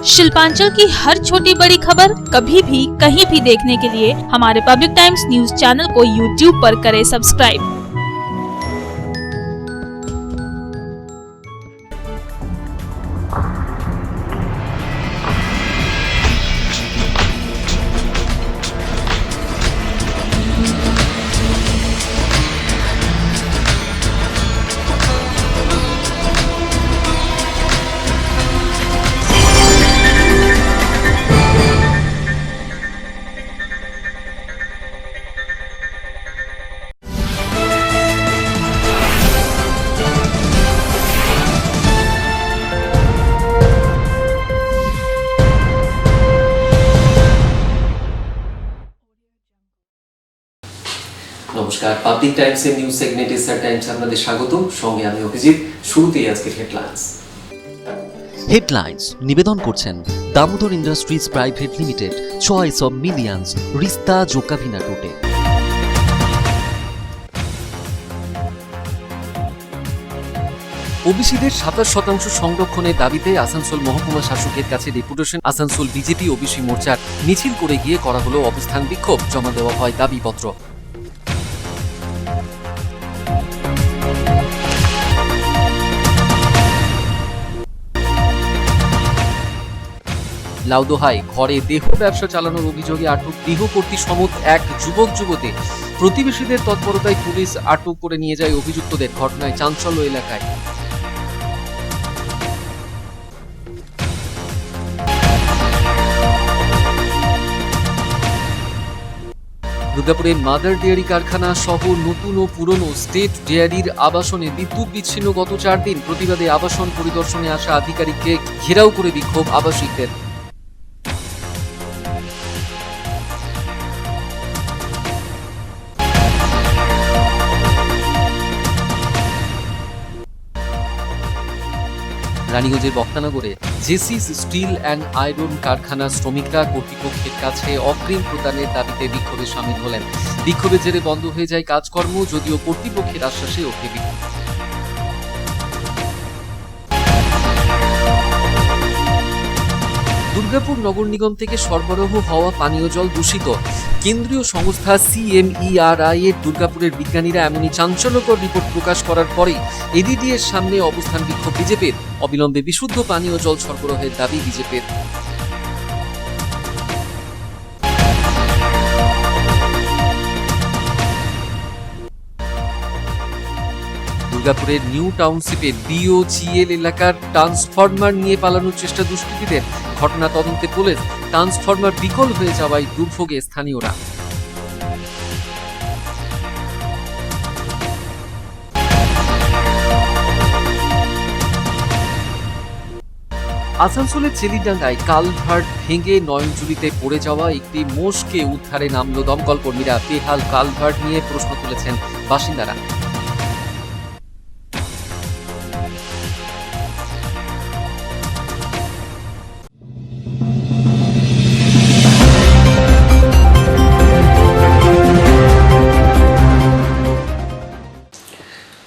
शिल्पांचल की हर छोटी बड़ी खबर कभी भी कहीं भी देखने के लिए हमारे पब्लिक टाइम्स न्यूज चैनल को यूट्यूब पर करें सब्सक्राइब। নমস্কার, পাবলিক টাইমস এর নিউজ সেগমেন্টে স্টার টাইমস আপনাদের স্বাগত। সঙ্গে আমি অভিজিৎ। শুরুতেই আজকের হেডলাইন্স নিবেদন করছেন Damodar industries private limited, choice of millions, রিস্তা জোকাভিনা রুটে। ওবিসিদের 27% সংরক্ষণের দাবিতে আসানসোল মহকুমা শাসকের কাছে ডেপুটেশন। আসানসোল বিজেপি ওবিসি মোর্চার মিছিল করে গিয়ে করা হলো অবস্থান বিক্ষোভ। জমা দেওয়া হয় দাবিপত্র। লাউদোহায় ঘরে দেহ ব্যবসা চালানোর অভিযোগে আটক গৃহকর্ত্রী সমত এক যুবক যুবতী। প্রতিবেশীদের তৎপরতায় পুলিশ আটক করে নিয়ে যায় অভিযুক্তদের। ঘটনায় চাঞ্চল্য এলাকায়। দুর্গাপুরের মাদার ডেয়ারি কারখানা সহ নতুন ও পুরনো স্টেট ডেয়ারির আবাসনে বিদ্যুৎ বিচ্ছিন্ন গত 4 দিন। প্রতিবাদে আবাসন পরিদর্শনে আসা আধিকারিককে ঘেরাও করে বিক্ষোভ আবাসিকদের। রানীগঞ্জের বক্তানগরে জেসিস স্টিল অ্যান্ড আয়রন কারখানার শ্রমিকরা কর্তৃপক্ষের কাছে অগ্রিম প্রদানের দাবিতে বিক্ষোভে সামিল হলেন। বিক্ষোভের জেরে বন্ধ হয়ে যায় কাজকর্ম, যদিও কর্তৃপক্ষের আশ্বাসে ওঠে বিক্ষোভ। দুর্গাপুর নগর নিগম থেকে সরবরাহ হওয়া পানীয় জল দূষিত। কেন্দ্রীয় সংস্থা CMERI এর দুর্গাপুরের বিজ্ঞানীরা এমনই চাঞ্চল্যকর রিপোর্ট প্রকাশ করার পরেই এডিডি এর সামনে অবস্থান বিক্ষোভ বিজেপির। অবিলম্বে বিশুদ্ধ পানীয় জল সরবরাহের দাবি বিজেপির। দুর্গাপুরের নিউ টাউনশিপের BOGL এলাকার ট্রান্সফরমার নিয়ে পালানোর চেষ্টা দুষ্কৃতীদের। ঘটনা তদন্তে পুলিশ। ট্রান্সফরমার বিকল হয়ে যাওয়ায় দুর্ভোগে স্থানীয়রা। আসানসোলের চেলিডাঙ্গায় কালভার্ট ভেঙে নয়নজুলিতে পড়ে যাওয়া একটি মোষকে উদ্ধারে নামল দমকল কর্মীরা। বেহাল কালভার্ট নিয়ে প্রশ্ন তুলেছেন বাসিন্দারা।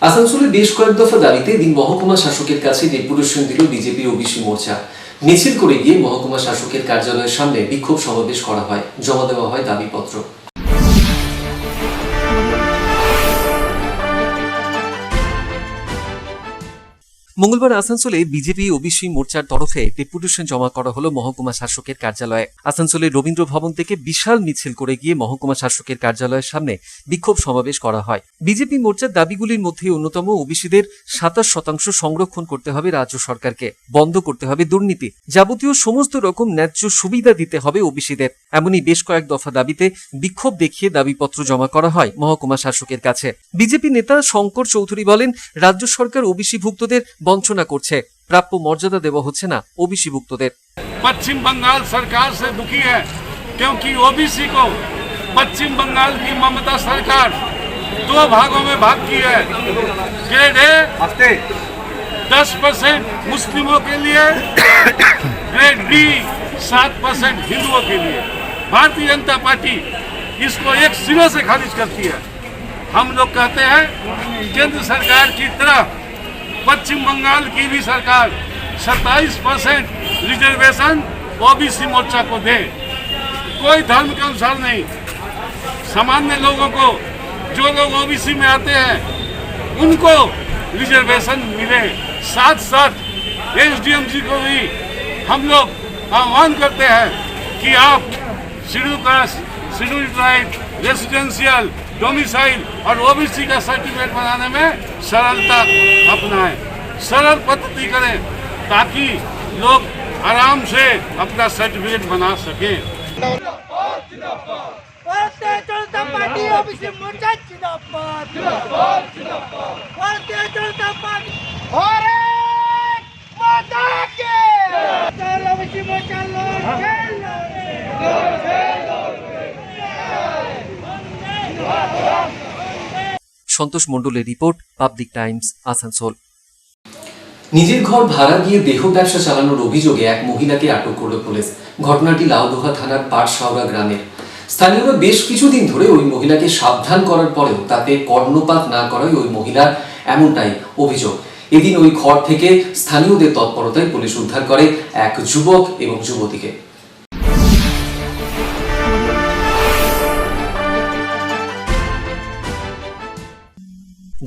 আসানসোলে বেশ কয়েক দফা দাবিতে দিন মহকুমা শাসকের কাছে ডেপুটেশন দিল বিজেপি ওবিসি মোর্চা। মিছিল করে গিয়ে মহকুমা শাসকের কার্যালয়ের সামনে বিক্ষোভ সমাবেশ করা হয়। জমা দেওয়া হয় দাবিপত্র। মঙ্গলবার আসানসোলে বিজেপি ওবিসি মোর্চার তরফে ডেপুটেশন জমা করা হলো মহকুমা শাসকের কার্যালয়ে। আসানসোলের রবীন্দ্র ভবন থেকে বিশাল মিছিল করে গিয়ে মহকুমা শাসকের কার্যালয়ের সামনে বিক্ষোভ সমাবেশ করা হয়। বিজেপি মোর্চার দাবিগুলির মধ্যে অন্যতম ওবিসিদের 27% সংরক্ষণ করতে হবে রাজ্য সরকারকে, বন্ধ করতে হবে দুর্নীতি, যাবতীয় সমস্ত রকম ন্যায্য সুবিধা দিতে হবে ওবিসিদের। এমনই বেশ কয়েক দফা দাবিতে বিক্ষোভ দেখিয়ে দাবিপত্র জমা করা হয় মহকুমা শাসকের কাছে। বিজেপি নেতা শঙ্কর চৌধুরী বলেন, রাজ্য সরকার ওবিসি ভুক্তদের বঞ্চনা করছে, প্রাপ্য মর্যাদা দেওয়া হচ্ছে না ওবিসি ভুক্তদের। पश्चिम बंगाल सरकार से दुखी है क्योंकि ओबीसी को पश्चिम बंगाल की ममता सरकार 2 भागों में भाग की है। ग्रेड ए 10% मुस्लिमों के लिए, ग्रेड बी 7% हिंदुओं के लिए। भारतीय जनता पार्टी इसको एक सिरे से खारिज करती है। हम लोग कहते हैं केंद्र सरकार की तरह पश्चिम बंगाल की भी सरकार 27% रिजर्वेशन ओबीसी मोर्चा को दे, कोई धर्म के अनुसार नहीं। सामान्य लोगों को, जो लोग ओबीसी में आते हैं उनको रिजर्वेशन मिले। साथ साथ एसडीएम जी को भी हम लोग आह्वान करते हैं कि आप schedule caste, schedule tribe, residential, domicile और ओबीसी का सर्टिफिकेट बनाने में सरलता अपनाएं, सरल पद्धति करें ताकि लोग आराम से अपना सर्टिफिकेट बना सकें। भारतीय जनता पार्टी ओबीसी मोर्चा जिंदाबाद, भारतीय जनता पार्टी भारत माता की ओबीसी मोर्चा সন্তোষ মণ্ডলের রিপোর্ট, পাবলিক টাইমস, আসানসোল। নিজের ঘর ভাড়া দিয়ে দেহ ব্যবসা চালানোর অভিযোগে এক মহিলাকে আটক করল পুলিশ। ঘটনাটি লাউদোহা থানার পাটশাওড়া গ্রামের। স্থানীয়রা বেশ কিছুদিন ধরে ওই মহিলাকে সাবধান করার পরেও তাতে কর্ণপাত না করায় ওই মহিলার এমনটাই অভিযোগ। এদিন ওই ঘর থেকে স্থানীয়দের তৎপরতায় পুলিশ উদ্ধার করে এক যুবক এবং যুবতীকে।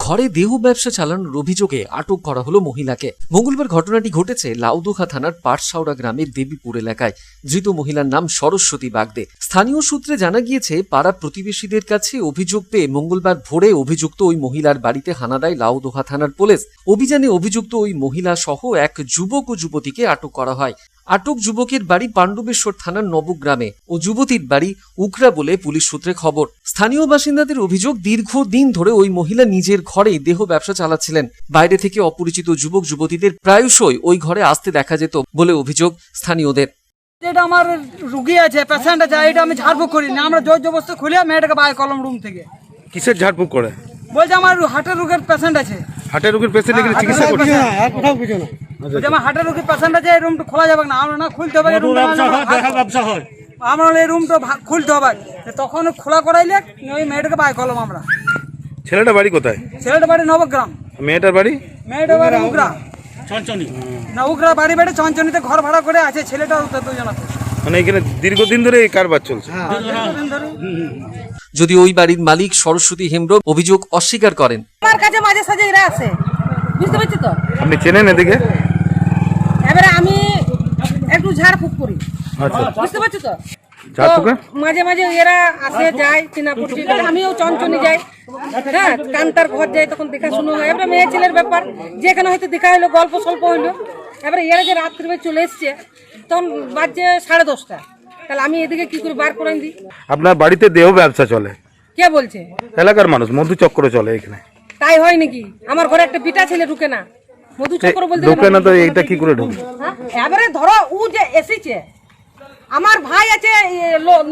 ঘরে দেহ ব্যবসা চালানোর অভিযোগে আটক করা হলো মহিলাকে। মঙ্গলবার ঘটনাটি ঘটেছে লাউদোহা থানার পাটশাওড়া গ্রামের দেবীপুর এলাকায়। ধৃত মহিলার নাম সরস্বতী বাগদে। স্থানীয় সূত্রে জানা গিয়েছে, পাড়া প্রতিবেশীদের কাছে অভিযোগ পেয়ে মঙ্গলবার ভোরে অভিযুক্ত ওই মহিলার বাড়িতে হানা দেয় লাউদোহা থানার পুলিশ। অভিযানে অভিযুক্ত ওই মহিলা সহ এক যুবক ও যুবতীকে আটক করা হয়। আটক যুবকের বাড়ি পাণ্ডবেশ্বর থানার নবগ্রামে ও যুবতীর বাড়ি উকরা বলে পুলিশ সূত্রে খবর। স্থানীয় বাসিন্দাদের অভিযোগ, দীর্ঘদিন ধরে ওই মহিলা নিজের ঘরেই দেহ ব্যবসা চালাচ্ছিলেন। বাইরে থেকে অপরিচিত যুবক যুবতীদের প্রায়শই ওই ঘরে আসতে দেখা যেত বলে অভিযোগ স্থানীয়দের। যেটা আমার রুগী আছে, পেশেন্ট আছে, এটা আমি ঝাড়ফুঁক করি না। আমরা জোর জবরদস্তি খুলে মেয়েটাকে বাইরে কলম রুম থেকে। কিসের ঝাড়ফুঁক করে? বলছে আমার হার্টের রোগের পেশেন্ট আছে। হার্টের রোগের পেশেন্ট এখানে চিকিৎসা করছে? বলছে আমার হার্টের রোগীর পেশেন্ট আছে, এই রুমটা খোলা যাবে না। আমরা না খুলতে হবে, আমরা এই রুমটা খুলতে হবে। তখন খোলা করাইলে ওই মেয়েটাকে বাইরে কলম আমরা। ছেলেটা বাড়ি কোথায়? ছেলেটা বাড়ি নবগ্রাম। মেয়েটার বাড়ি? মেয়েটার বাড়ি উগরা, না উগরা বাড়ি বাড়ি চঞ্চনীতে ঘর ভাড়া করে আছে। ছেলেটা দুজন আছে। মানে এখানে দীর্ঘদিন ধরে এই কারবার চলছে। যদি ওই বাড়ির মালিক সরস্বতী হেমব্র অভিযোগ অস্বীকার করেন। আমার কাছে মাঝে সাঝে এরা আসে, বুঝতে পারছি তো। আপনি চেনেন এদিকে? এবারে আমি একটু ঝাড়ফুঁক করি, বুঝতে পারছি তো। মাঝে মাঝে এরা আসে যায়, চিনাপুটি আমিও চঞ্চনি যাই, হ্যাঁ কান্তার ঘর যাই, তখন দেখাশুনো হয়। এবারে মেয়ে ছেলের ব্যাপার, যেখানে হয়তো দেখা হইলো, গল্প স্বল্প হইলো। এবারে এরা যে রাত্রিবেলা চলে এসছে, তখন বাজছে 10:30। তাহলে আমি এদিকে কি করে বার করে দিই? আপনার বাড়িতে দেহ ব্যবসা চলে? কে বলছে? এলাকার মানুষ, মধুচক্র চলে এখানে। তাই হয় নাকি? আমার ঘরে একটা বিটা ছেলে ঢুকে না, মধুচক্র বলতে ঢুকে না তো এটা কি করে ঢুকে? এবারে ধরো ও যে এসেছে, আমার ভাই আছে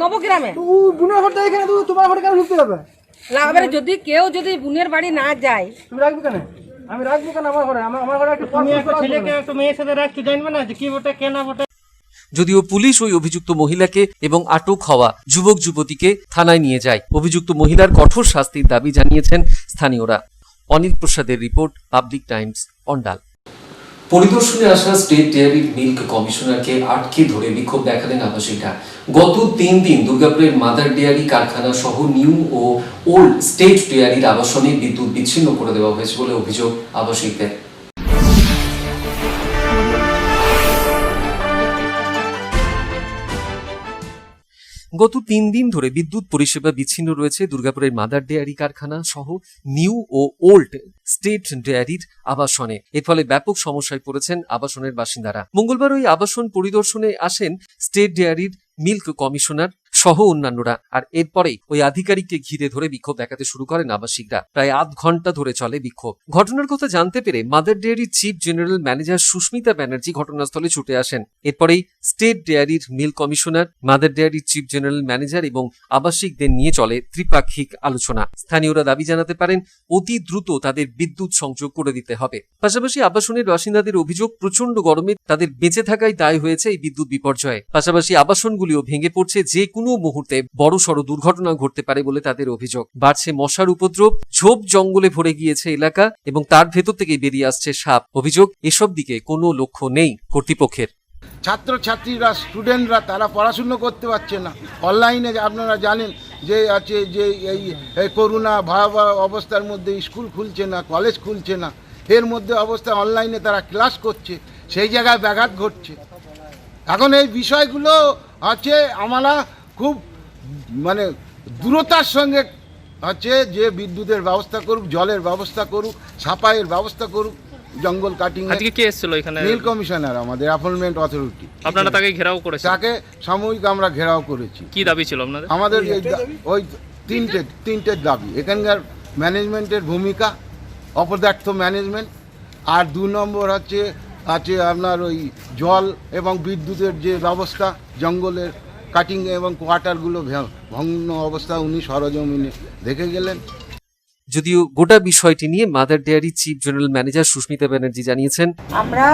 নবগ্রামে, তোমার ঘরে কেন ঢুকতে হবে? এবারে যদি কেউ যদি বোনের বাড়ি না যায়, তুমি রাখবে কেন? আমি রাখবো কেন আমার ঘরে? আমার ঘরে একটা ছেলেকে একটা মেয়ের সাথে রাখতে জানবে না যে কি বটে কে না বটে। যদিও পুলিশ ওই অভিযুক্ত মহিলাকে এবং আটক হওয়া যুবক যুবতীকে থানায় নিয়ে যায়। অভিযুক্ত মহিলার কঠোর শাস্তির দাবি জানিয়েছেন স্থানীয়রা। অনিল প্রসাদের রিপোর্ট, পাবলিক টাইমস, অন্ডাল। পরিদর্শনে আসা স্টেট ডেয়ারি মিল্ক কমিশনারকে আটকে ধরে বিক্ষোভ দেখালেন আবাসিকরা। গত 3 দিন দুর্গাপুরের মাদার ডেয়ারি কারখানা সহ নিউ ও ওল্ড স্টেট ডেয়ারির আবাসনে বিদ্যুৎ বিচ্ছিন্ন করে দেওয়া হয়েছে বলে অভিযোগ আবাসিকদের। গত 3 দিন ধরে বিদ্যুৎ পরিষেবা বিচ্ছিন্ন রয়েছে দুর্গাপুরের মাদার ডেয়ারি কারখানা সহ নিউ ও ওল্ড স্টেট ডেয়ারির আবাসনে। এর ফলে ব্যাপক সমস্যায় পড়েছেন আবাসনের বাসিন্দারা। মঙ্গলবার ওই আবাসন পরিদর্শনে আসেন স্টেট ডেয়ারির মিল্ক কমিশনার সহ অন্যান্যরা। আর এরপরেই ওই আধিকারিককে ঘিরে ধরে বিক্ষোভ দেখাতে শুরু করেন আবাসিকরা। প্রায় আধ ঘন্টা ধরে চলে বিক্ষোভ। ঘটনার কথা জানতে পেরে মাদার ডেয়ারির chief general manager Susmita Banerjee ঘটনাস্থলে ছুটে আসেন। এরপরেই স্টেট ডেয়ারির মিল্ক কমিশনার, মাদার ডেয়ারির চিফ জেনারেল ম্যানেজার এবং আবাসিকদের নিয়ে চলে ত্রিপাক্ষিক আলোচনা। স্থানীয়রা দাবি জানাতে পারেন অতি দ্রুত তাদের বিদ্যুৎ সংযোগ করে দিতে হবে। পাশাপাশি আবাসনের বাসিন্দাদের অভিযোগ, প্রচন্ড গরমে তাদের বেঁচে থাকাই দায় হয়েছে এই বিদ্যুৎ বিপর্যয়ে। পাশাপাশি আবাসনগুলিও ভেঙে পড়ছে, যে কোনো মুহূর্তে বড়সড় দুর্ঘটনা ঘটতে পারে বলে তাদের অভিযোগ। বাড়ছে মশার উপদ্রব, ঝোপ জঙ্গলে ভরে গিয়েছে এলাকা এবং তার ভেতর থেকে বেরিয়ে আসছে সাপ। অভিযোগ, এসব দিকে কোনো লক্ষ্য নেই কর্তৃপক্ষের। ছাত্রছাত্রীরা স্টুডেন্টরা তারা পড়াশুনো করতে পারছে না। অনলাইনে আপনারা জানেন যে আছে যে এই করোনা ভয়াবহ অবস্থার মধ্যে স্কুল খুলছে না, কলেজ খুলছে না, এর মধ্যে অবস্থা অনলাইনে তারা ক্লাস করছে, সেই জায়গায় ব্যাঘাত ঘটছে। এখন এই বিষয়গুলো আছে আমরা খুব মানে দূরতার সঙ্গে আছে যে বিদ্যুতের ব্যবস্থা করুক, জলের ব্যবস্থা করুক, সাফাইয়ের ব্যবস্থা করুক, জঙ্গল কাটিং। আজকে কে এসেছিল এখানে? নীল কমিশনার, আমাদের অ্যাপয়েন্টমেন্ট অথরিটি। আপনারা তাকে ঘেরাও করেছেন? তাকে সাময়িক আমরা ঘেরাও করেছি। কি দাবি ছিল আপনাদের? আমাদের ওই তিনটে দাবি। এখানকার ম্যানেজমেন্টের ভূমিকা, অপদার্থ ম্যানেজমেন্ট, আর 2 নম্বর আছে আপনার ওই জল এবং বিদ্যুতের যে ব্যবস্থা, জঙ্গলের কাটিং এবং কোয়ার্টারগুলো ভগ্ন অবস্থা উনি সরজমিনে দেখে গেলেন। যদিও গোটা বিষয়টি নিয়ে mother dairy chief general manager Susmita Banerjee জানিয়েছেন, আমরা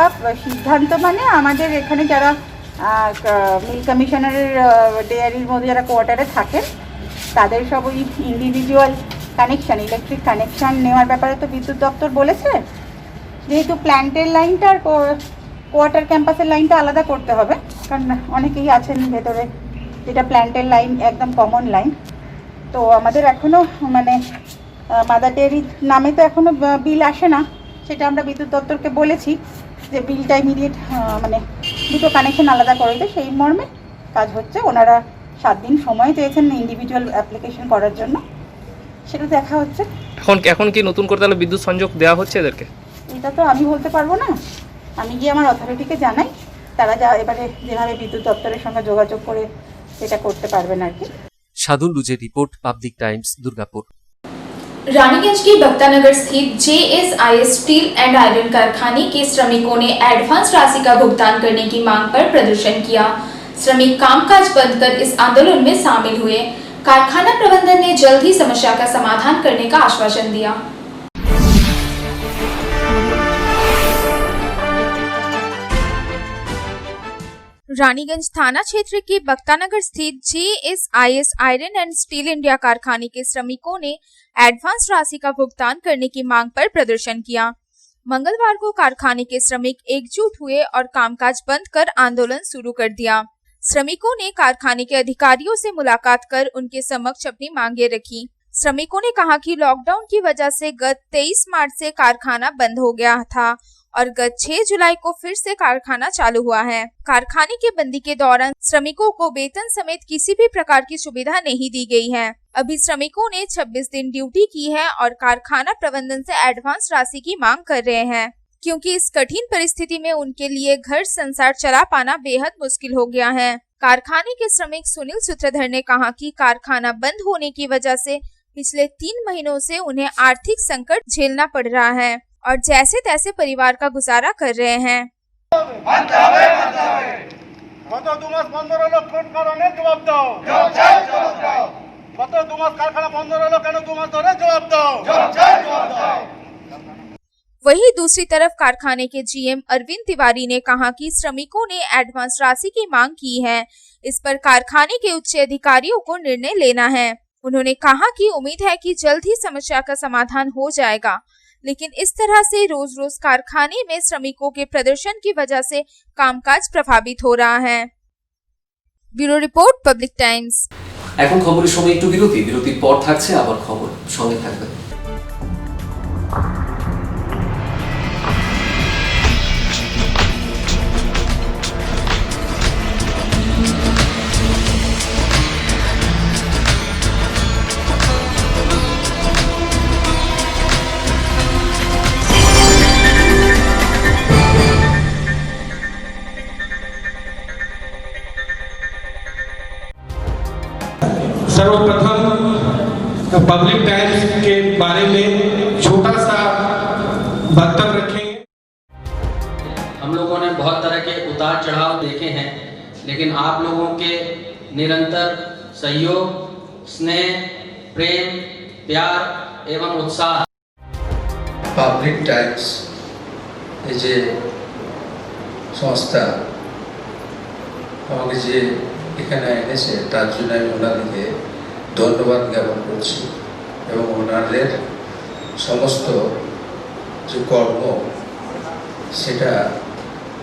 সিদ্ধান্ত মানে আমাদের এখানে যারা মিল কমিশনারের ডেয়ারির মধ্যে যারা কোয়ার্টারে থাকেন তাদের সব ওই ইন্ডিভিজুয়াল কানেকশান, ইলেকট্রিক কানেকশান নেওয়ার ব্যাপারে তো বিদ্যুৎ দপ্তর বলেছে। যেহেতু প্ল্যান্টের লাইনটা আর কোয়ার্টার ক্যাম্পাসের লাইনটা আলাদা করতে হবে, কারণ অনেকেই আছেন ভেতরে, যেটা প্ল্যান্টের লাইন একদম কমন লাইন। তো আমাদের এখনও মানে মাদার ডেয়ারির নামে তো এখনও বিল আসে না, সেটা আমরা বিদ্যুৎ দপ্তরকে বলেছি যে বিলটা ইমিডিয়েট মানে দুটো কানেকশন আলাদা করে দেয়, সেই মর্মে কাজ হচ্ছে। ওনারা 7 দিন সময় চেয়েছেন ইন্ডিভিজুয়াল অ্যাপ্লিকেশন করার জন্য, সেটা দেখা হচ্ছে। এখন কি নতুন করে তাহলে বিদ্যুৎ সংযোগ দেওয়া হচ্ছে এদেরকে? এটা তো আমি বলতে পারবো না, আমি গিয়ে আমার অথরিটিকে জানাই, তারা এবারে যেভাবে বিদ্যুৎ দপ্তরের সঙ্গে যোগাযোগ করে সেটা করতে পারবেন আর কি। সাধন লুজের report, public times, Durgapur. Raniganj की बक्तानगर स्थित JSIS स्टील एंड आयरन कारखाने के श्रमिकों ने एडवांस राशि का भुगतान करने की मांग पर प्रदर्शन किया। श्रमिक कामकाज बंद कर इस आंदोलन में शामिल हुए। कारखाना प्रबंधन ने जल्द ही समस्या का समाधान करने का आश्वासन दिया। रानीगंज थाना क्षेत्र के बक्तानगर स्थित JSIS iron and steel India कारखाने के श्रमिकों ने एडवांस राशि का भुगतान करने की मांग पर प्रदर्शन किया। मंगलवार को कारखाने के श्रमिक एकजुट हुए और कामकाज बंद कर आंदोलन शुरू कर दिया। श्रमिकों ने कारखाने के अधिकारियों से मुलाकात कर उनके समक्ष अपनी मांगे रखी। श्रमिकों ने कहा कि लॉकडाउन की वजह से गत 23 मार्च से कारखाना बंद हो गया था और गत 6 जुलाई को फिर से कारखाना चालू हुआ है। कारखाने के बंदी के दौरान श्रमिकों को वेतन समेत किसी भी प्रकार की सुविधा नहीं दी गई है। अभी श्रमिकों ने 26 दिन ड्यूटी की है और कारखाना प्रबंधन से एडवांस राशि की मांग कर रहे हैं, क्योंकि इस कठिन परिस्थिति में उनके लिए घर संसार चला पाना बेहद मुश्किल हो गया है। कारखाने के श्रमिक सुनील सूत्रधर ने कहा कि कारखाना बंद होने की वजह से पिछले 3 महीनों से उन्हें आर्थिक संकट झेलना पड़ रहा है और जैसे तैसे परिवार का गुजारा कर रहे हैं। वहीं दूसरी तरफ कारखाने के GM अरविंद तिवारी ने कहा कि श्रमिकों ने एडवांस राशि की मांग की है, इस पर कारखाने के उच्च अधिकारियों को निर्णय लेना है। उन्होंने कहा कि उम्मीद है कि जल्द ही समस्या का समाधान हो जाएगा, लेकिन इस तरह से रोज रोज कारखाने में श्रमिकों के प्रदर्शन की वजह से कामकाज प्रभावित हो रहा है। Bureau report, public times. এখন খবরের সময় একটু বিরতির পর থাকছে আবার খবর, সঙ্গে থাকবেন। सर्वप्रथम पब्लिक टाइम्स के बारे में छोटा सा वक्तव्य रखेंगे। हम लोगों ने बहुत तरह के उतार चढ़ाव देखे हैं, लेकिन आप लोगों के निरंतर सहयोग, स्नेह, प्रेम, प्यार एवं उत्साह। পাবলিক টাইমস এই যে সংস্থা আমাকে যে এখানে এনেছে তার জন্য আমি ওনাদেরকে ধন্যবাদ জ্ঞাপন করছি এবং ওনাদের সমস্ত যে কর্ম সেটা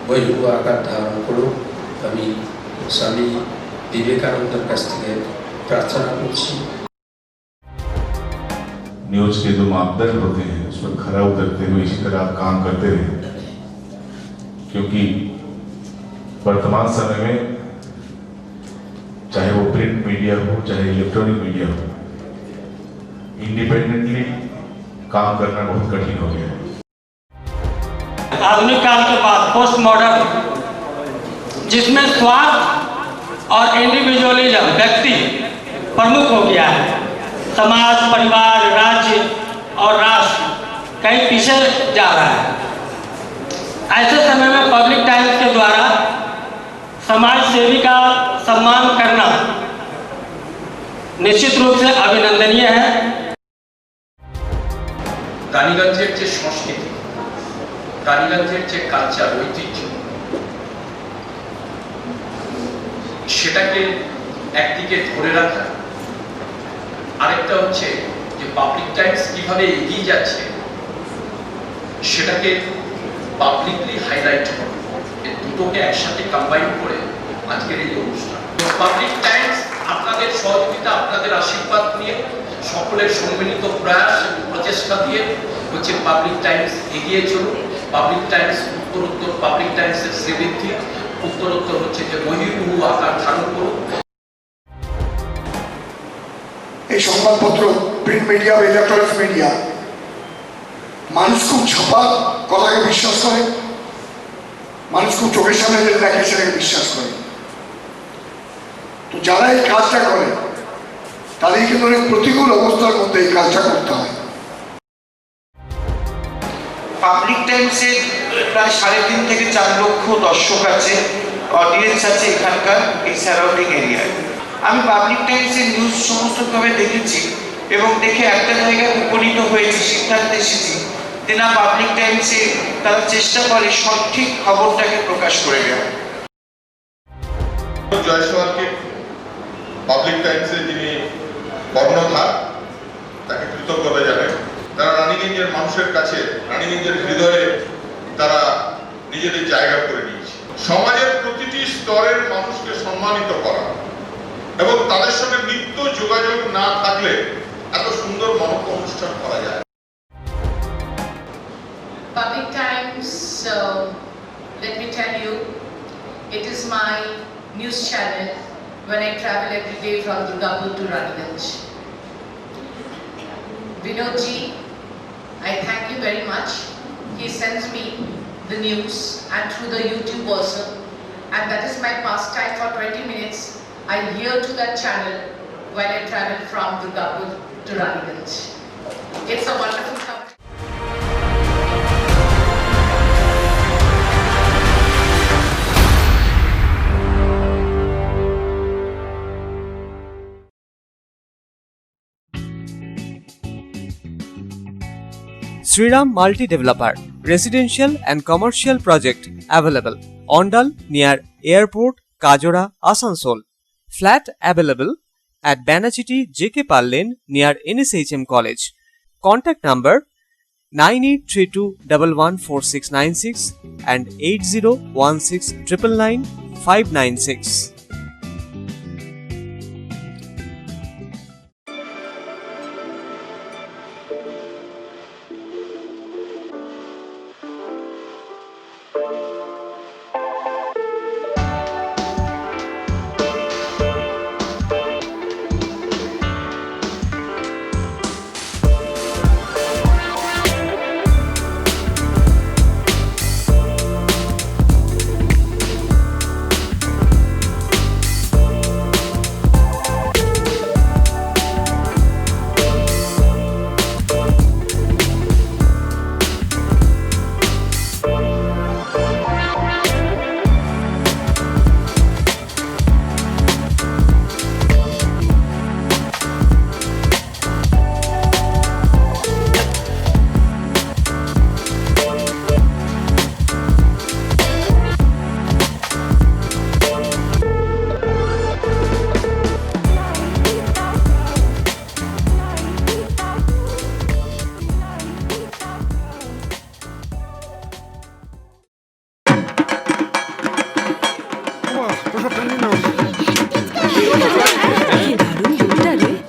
বৈধ আকার ধারণ করুক আমি স্বামী বিবেকানন্দের কাছ থেকে প্রার্থনা করছি। न्यूज के जो मापदंड होते हैं उस पर खरा उतरते हुए इसी तरह आप काम करते रहे, क्योंकि वर्तमान समय में चाहे वो प्रिंट मीडिया हो चाहे इलेक्ट्रॉनिक मीडिया हो, इंडिपेंडेंटली काम करना बहुत कठिन हो गया है। आधुनिक काल के बाद पोस्ट मॉडर्न, जिसमें स्वार्थ और इंडिविजुअलिज्म व्यक्ति प्रमुख हो गया है, समाज, परिवार, राज्य और राष्ट्र कहीं पीछे जा रहा है। ऐसे समय में पब्लिक टाइम्स के द्वारा समाज सेवी का सम्मान करना निश्चित रूप से अभिनंदनीय है। রানীগঞ্জের যে সংস্কৃতি, রানীগঞ্জের যে কালচার, ঐতিহ্য, সেটাকে একদিকে ধরে রাখা, আরেকটা হচ্ছে যে পাবলিক টাইমস কিভাবে এগিয়ে যাচ্ছে সেটাকে পাবলিকলি হাইলাইট করা, এই দুটোকে একসাথে কম্বাইন করে আজকের এই অনুষ্ঠান। পাবলিক টাইমস আপনাদের সহযোগিতা, আপনাদের আশীর্বাদ নিয়ে, সকলের সম্মিলিত প্রয়াস এবং প্রচেষ্টা দিয়ে হচ্ছে পাবলিক টাইমস এগিয়ে চলুন। পাবলিক টাইমস উত্তরোত্তর, পাবলিক টাইমসের শ্রীবৃদ্ধি উত্তরোত্তর হচ্ছে যে মহিমুহু আকার ধারণ করুন। এই সংবাদপত্র, প্রিন্ট মিডিয়া বা ইলেকট্রনিক্স মিডিয়া, মানুষ খুব ছাপা কথাকে বিশ্বাস করে, মানুষ খুব চোখের সামনে যেটা দেখে সেটাকে বিশ্বাস করে। তো যারা এই কাজটা করে তাদের কিন্তু অনেক প্রতিকূল অবস্থার মধ্যে এই কাজটা করতে হয়। পাবলিক টাইমসের প্রায় 3.5 থেকে 4 লক্ষ দর্শক আছে, অডিয়েন্স আছে এখানকার এই সারাউন্ডিং এরিয়ায়। আমি পাবলিক টাইমসের নিউজ সমস্তভাবে দেখেছি এবং দেখে একটা জায়গায় উপনীত হয়েছি, সিদ্ধান্তে এসেছি যে না, পাবলিক টাইমসে তারা চেষ্টা করে সঠিক খবরটাকে প্রকাশ করে দেওয়া। জয়সওয়ালকে পাবলিক টাইমসে যিনি কর্ণধার, তাকে কৃতজ্ঞতা জানাই। তারা রানীগঞ্জের মানুষের কাছে, রানীগঞ্জের হৃদয়ে তারা নিজেদের জায়গা করে নিয়েছে। সমাজের প্রতিটি স্তরের মানুষকে সম্মানিত করা এবং তাদের সঙ্গে নিত্য যোগাযোগ না থাকলে এত সুন্দর মহৎ অনুষ্ঠান করা যায়। Public Times, let me tell you, it is my news channel when I travel every day from Durgapur to Raniganj. Vinodji, I thank you very much. He sends me the news and through the YouTube also, and that is my pastime for 20 minutes. I hear to that channel when I travel from Durgapur to Raniganj. It's a wonderful company. Sriram Multi Developer, Residential and Commercial Project available. Ondal near Airport, Kajora, Asansol. Flat available at Banachiti JK Pal Lane near NSHM College. Contact number 9832114696 and 8016999596.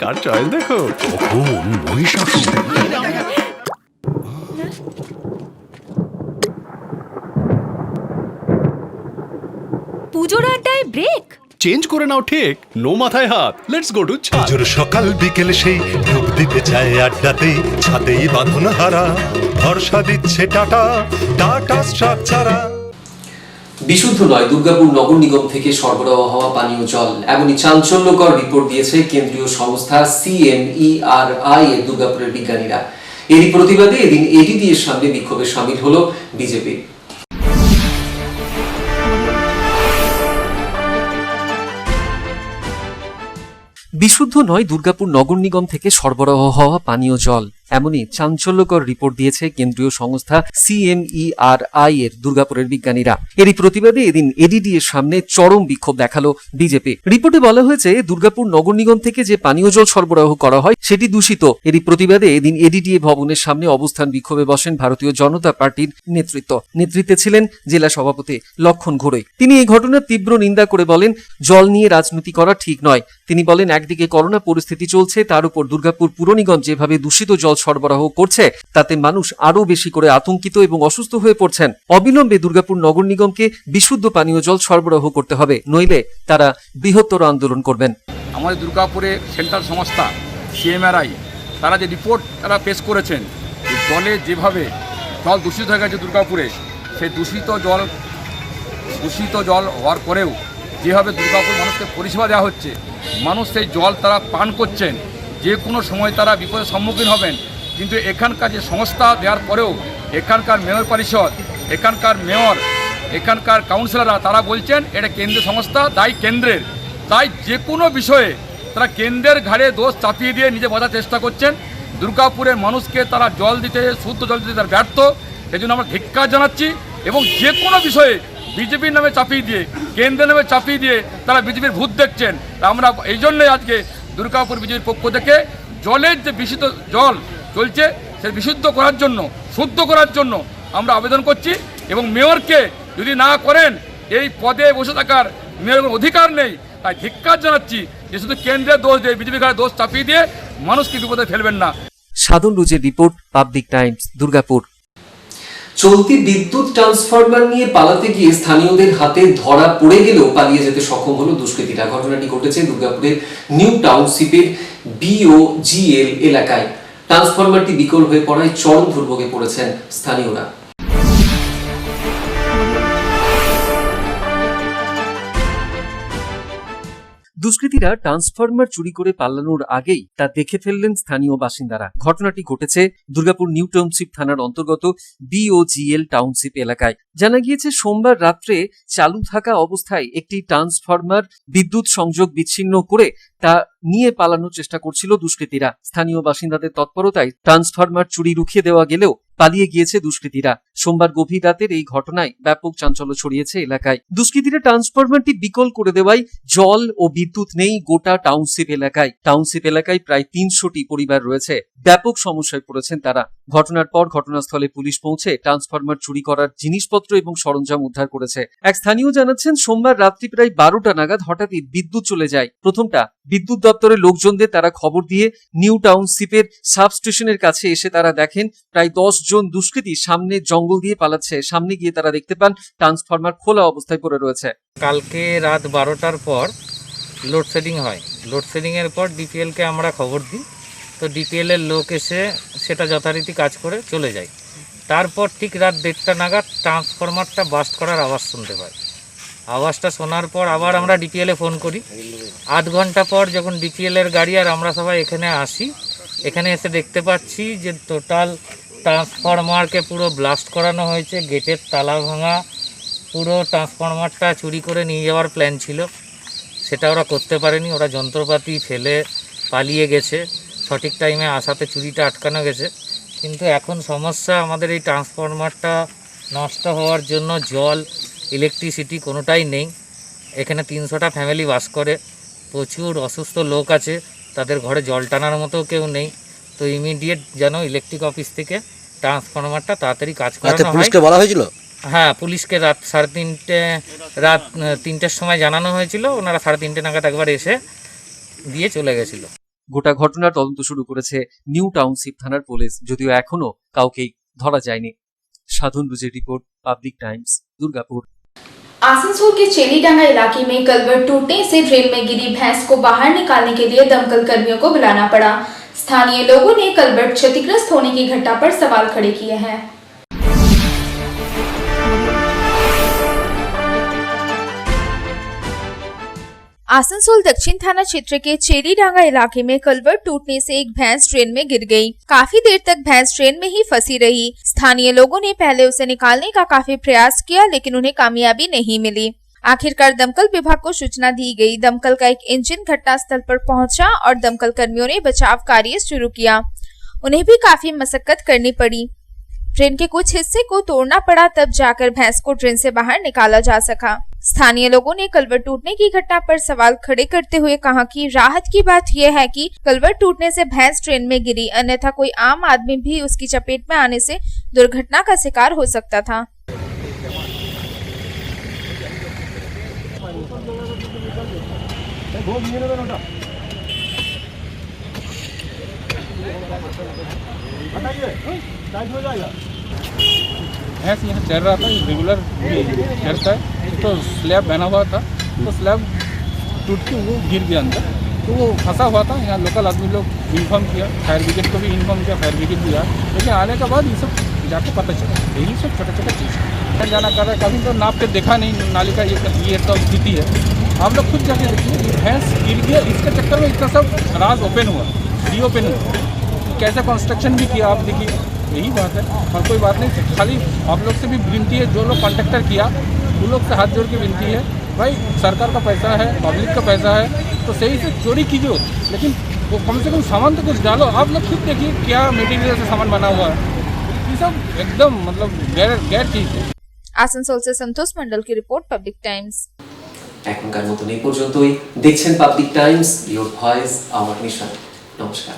তার choice দেখো, কখন মহিষাসুর। পুজোর আড্ডায় break change করে নাও ঠিক, no মাথায় হাত, let's go to পুজোর সকাল বিকেল সেই ডুব দিতে চায় আড্ডাতে, ছাদেই বাঁধন হারা ভরসা দিচ্ছে টাটা, টাটা স্ট্রাকচারা। বিশুদ্ধ নয় দুর্গাপুর নগর নিগম থেকে সরবরাহ হওয়া পানীয় জল, এমনই চাঞ্চল্যকর রিপোর্ট দিয়েছে কেন্দ্রীয় সংস্থা CMERI এর দুর্গাপুরের বিজ্ঞানীরা। এরই প্রতিবাদে এদিন এডিডি এর সামনে বিক্ষোভে শামিল হলো বিজেপি। বিশুদ্ধ নয় দুর্গাপুর নগর নিগম থেকে সরবরাহ হওয়া পানীয় জল, এমনই চাঞ্চল্যকর রিপোর্ট দিয়েছে কেন্দ্রীয় সংস্থা CMERI এর দুর্গাপুরের বিজ্ঞানীরা। এরই প্রতিবাদে এদিন এডিডি এর সামনে চরম বিক্ষোভ দেখালো বিজেপি। রিপোর্টে বলা হয়েছে দুর্গাপুর নগর নিগম থেকে যে পানীয় জল সরবরাহ করা হয় সেটি দূষিত। এরই প্রতিবাদে এদিন এডিডি ভবনের সামনে অবস্থান বিক্ষোভে বসেন ভারতীয় জনতা পার্টির নেতৃত্বে ছিলেন জেলা সভাপতি লক্ষণ ঘোড়ই। তিনি এই ঘটনার তীব্র নিন্দা করে বলেন, জল নিয়ে রাজনীতি করা ঠিক নয়। তিনি বলেন, একদিকে করোনা পরিস্থিতি চলছে, তার উপর দুর্গাপুর পুর নিগম যেভাবে দূষিত জল সরবরাহ করছে তাতে মানুষ আরো বেশি করে আতঙ্কিত এবং অসুস্থ হয়ে পড়ছেন। অবিলম্বে দুর্গাপুর নগর নিগমকে বিশুদ্ধ পানীয় জল সরবরাহ করতে হবে, নইলে তারা বৃহত্তর আন্দোলন করবেন। আমাদের দুর্গাপুরে সেন্ট্রাল সংস্থা CMERI তারা যে রিপোর্ট তারা পেশ করেছেন, জলে যেভাবে জল দূষিত হয়ে গেছে দুর্গাপুরে, সেই দূষিত জল হওয়ার পরেও যেভাবে দুর্গাপুর মানুষকে পরিষেবা দেওয়া হচ্ছে, মানুষ সেই জল তারা পান করছেন, যে কোনো সময় তারা বিপদের সম্মুখীন হবেন। কিন্তু এখানকার যে সংস্থা দেওয়ার পরেও এখানকার মেয়র পরিষদ, এখানকার মেয়র, এখানকার কাউন্সিলররা তারা বলছেন এটা কেন্দ্রীয় সংস্থা, দায়ী কেন্দ্রের। তাই যে কোনো বিষয়ে তারা কেন্দ্রের ঘাড়ে দোষ চাপিয়ে দিয়ে নিজে বোঝার চেষ্টা করছেন। দুর্গাপুরের মানুষকে তারা জল দিতে, শুদ্ধ জল দিতে তারা ব্যর্থ। এই জন্য আমরা ধিক্কার জানাচ্ছি এবং যে কোনো বিষয়ে বিজেপির নামে চাপিয়ে দিয়ে, কেন্দ্রের নামে চাপিয়ে দিয়ে তারা বিজেপির ভূত দেখছেন। আমরা এই জন্যই আজকে দুর্গাপুর বিজেপির পক্ষ থেকে জলের যে বিশুদ্ধ জল চলছে সে বিশুদ্ধ করার জন্য, শুদ্ধ করার জন্য আমরা আবেদন করছি। এবং মেয়রকে যদি না করেন, এই পদে বসে থাকার মেয়রের কোনো অধিকার নেই। তাই ধিক্কার জানাচ্ছি যে শুধু কেন্দ্রের দোষ দিয়ে, বিজেপির ঘাড়ে দোষ চাপিয়ে দিয়ে মানুষকে বিপদে ফেলবেন না। সাধন রুজের রিপোর্ট, পাবলিক টাইমস, দুর্গাপুর। চলতি বিদ্যুৎ ট্রান্সফরমার নিয়ে পালাতে গিয়ে স্থানীয়দের হাতে ধরা পড়ে গেলেও পালিয়ে যেতে সক্ষম হলো দুষ্কৃতীরা। ঘটনাটি ঘটেছে দুর্গাপুরের নিউ টাউনশিপের BOGL এলাকায়। ট্রান্সফরমারটি বিকল হয়ে পড়ায় চরম দুর্ভোগে পড়েছেন স্থানীয়রা। দুষ্কৃতীরা ট্রান্সফরমার চুরি করে পালানোর আগেই তা দেখে ফেললেন স্থানীয় বাসিন্দারা। ঘটনাটি ঘটেছে দুর্গাপুর নিউ টাউনশিপ থানার অন্তর্গত BOGL টাউনশিপ এলাকায়। জানা গিয়েছে, সোমবার রাত্রে চালু থাকা অবস্থায় একটি ট্রান্সফরমার বিদ্যুৎ সংযোগ বিচ্ছিন্ন করে তা নিয়ে পালানোর চেষ্টা করছিল দুষ্কৃতীরা। স্থানীয় বাসিন্দাদের তৎপরতায় ট্রান্সফরমার চুরি রুখিয়ে দেওয়া গেলেও পালিয়ে গিয়েছে দুষ্কৃতীরা। সোমবার গভীর রাতের এই ঘটনায় ব্যাপক চাঞ্চল্য ছড়িয়েছে এলাকায়। দুষ্কৃতীরা ট্রান্সফরমারটি বিকল করে দেওয়ায় জল ও বিদ্যুৎ নেই গোটা টাউনশিপ এলাকায়। টাউনশিপ এলাকায় প্রায় 300টি পরিবার রয়েছে। ব্যাপক সমস্যায় পড়েছেন তারা। ঘটনার পর ঘটনাস্থলে পুলিশ পৌঁছে ট্রান্সফরমার চুরি করার জিনিসপত্র এবং সরঞ্জাম উদ্ধার করেছে। এক স্থানীয় জানাচ্ছেন, সোমবার রাত্রি প্রায় 12টা নাগাদ হঠাৎই বিদ্যুৎ চলে যায়। প্রথমটা বিদ্যুৎ দপ্তরের লোকজনদের তারা খবর দিয়ে নিউ টাউনশিপের সাব স্টেশনের কাছে এসে তারা দেখেন প্রায় 10 জন দুষ্কৃতী সামনে জঙ্গল দিয়ে পালাচ্ছে। সামনে গিয়ে তারা দেখতে পান ট্রান্সফরমার খোলা অবস্থায় পড়ে রয়েছে। কালকে রাত 12টার পর লোডশেডিং হয়। লোডশেডিংয়ের পর ডিপিএলকে আমরা খবর দিই, তো ডিপিএলের লোক এসে সেটা যথারীতি কাজ করে চলে যায়। তারপর ঠিক রাত 1:30 নাগাদ ট্রান্সফরমারটা বাস্ট করার আওয়াজ শুনতে পাই। আওয়াজটা শোনার পর আবার আমরা ডিপিএলে ফোন করি। 8 ঘন্টা পর যখন ডিপিএলের গাড়ি আর আমরা সবাই এখানে আসি, এখানে এসে দেখতে পাচ্ছি যে টোটাল ট্রান্সফরমারকে পুরো ব্লাস্ট করানো হয়েছে, গেটের তালা ভাঙা, পুরো ট্রান্সফরমারটা চুরি করে নিয়ে যাওয়ার প্ল্যান ছিল, সেটা ওরা করতে পারেনি। ওরা যন্ত্রপাতি ফেলে পালিয়ে গেছে। সঠিক টাইমে আসাতে চুরিটা আটকানো গেছে। কিন্তু এখন সমস্যা, আমাদের এই ট্রান্সফরমারটা নষ্ট হওয়ার জন্য জল, ইলেকট্রিসিটি কোনোটাই নেই। এখানে 300টা ফ্যামিলি বাস করে, প্রচুর অসুস্থ লোক আছে, তাদের ঘরে জল টানার মতো কেউ নেই। তো ইমিডিয়েট যেন ইলেকট্রিক অফিস থেকে ট্রান্সফরমারটা তাড়াতাড়ি কাজ করানো হয়। পুলিশকে বলা হয়েছিল? হ্যাঁ, পুলিশকে রাত 3টের সময় জানানো হয়েছিল। ওনারা 3:30 নাগাদ একবার এসে দিয়ে চলে গেছিল। গোটা ঘটনার তদন্ত শুরু করেছে নিউ টাউনশিপ থানার পুলিশ, যদিও এখনো কাউকেই ধরা যায়নি। সাধন রুজের রিपोर्ट, पब्लिक टाइम्स, दुर्गापुर। आसनसोल के चेलीडांगा इलाके में कलवर्ट टूटने से ड्रेन में गिरी भैंस को बाहर निकालने के लिए दमकल कर्मियों को बुलाना पड़ा। स्थानीय लोगों ने कलवर्ट क्षतिग्रस्त होने की घटना पर सवाल खड़े किए हैं। आसनसोल दक्षिण थाना क्षेत्र के चेलीडांगा इलाके में कलवर्ट टूटने से एक भैंस ट्रेन में गिर गई। काफी देर तक भैंस ट्रेन में ही फंसी रही। स्थानीय लोगों ने पहले उसे निकालने का काफी प्रयास किया, लेकिन उन्हें कामयाबी नहीं मिली। आखिरकार दमकल विभाग को सूचना दी गई। दमकल का एक इंजन घटनास्थल पर पहुंचा और दमकल कर्मियों ने बचाव कार्य शुरू किया। उन्हें भी काफी मशक्कत करनी पड़ी। ट्रेन के कुछ हिस्से को तोड़ना पड़ा, तब जाकर भैंस को ट्रेन से बाहर निकाला जा सका। स्थानीय लोगों ने कलवर्ट टूटने की घटना पर सवाल खड़े करते हुए कहा कि राहत की बात यह है कि कलवर्ट टूटने से भैंस ट्रेन में गिरी, अन्यथा कोई आम आदमी भी उसकी चपेट में आने से दुर्घटना का शिकार हो सकता था। भैंस यहाँ चल रहा था, रेगुलर चलता है, तो स्लैब बना हुआ था, तो स्लैब टूट के वो गिर गया अंदर, तो वो फंसा हुआ था। यहाँ लोकल आदमी लोग इन्फॉर्म किया, फायर ब्रिगेड को भी इन्फॉर्म किया, फायर ब्रिगेड भी आया, लेकिन आने के बाद ये सब जाके पता चला यही सब छोटा छोटा चीज़ जाना कर रहा है। कभी तो नाप के देखा नहीं नाली का ये सब स्थिति है। आप लोग खुद जाके देखिए, भैंस गिर गया, इसके चक्कर में इतना सब राज ओपन हुआ, रीओपन हुआ, कैसा कंस्ट्रक्शन भी किया आप देखिए, यही बात है। और कोई बात नहीं, खाली आप लोग से भी विनती है, जो लोग कॉन्ट्रैक्टर किया उन लोग से हाथ जोड़ के विनती है, भाई सरकार का पैसा है, पब्लिक का पैसा है, तो सही से चोरी कीजिए, लेकिन वो कम से कम सामान तो कुछ डालो। आप लोग खुद देखिए क्या मटेरियल से सामान बना हुआ है, ये सब एकदम मतलब गैर चीज है। आसनसोल से संतोष मंडल की रिपोर्ट, पब्लिक टाइम्स। এখনকার মতন এই পর্যন্তই। দেখছেন public Times, your voice hour mission. নমস্কার।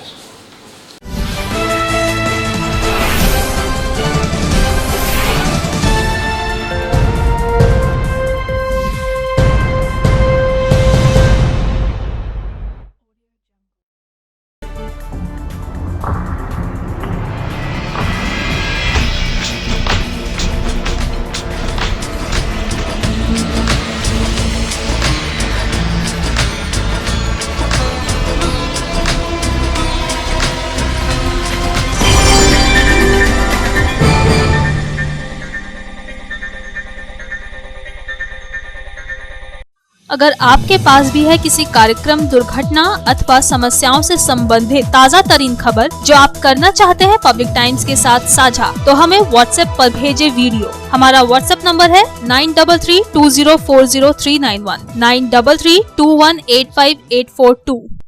अगर आपके पास भी है किसी कार्यक्रम, दुर्घटना अथवा समस्याओं से संबंधित ताज़ा तरीन खबर जो आप करना चाहते हैं पब्लिक टाइम्स के साथ साझा, तो हमें व्हाट्सएप पर भेजे वीडियो। हमारा व्हाट्सएप नंबर है 9332040391 9332185842।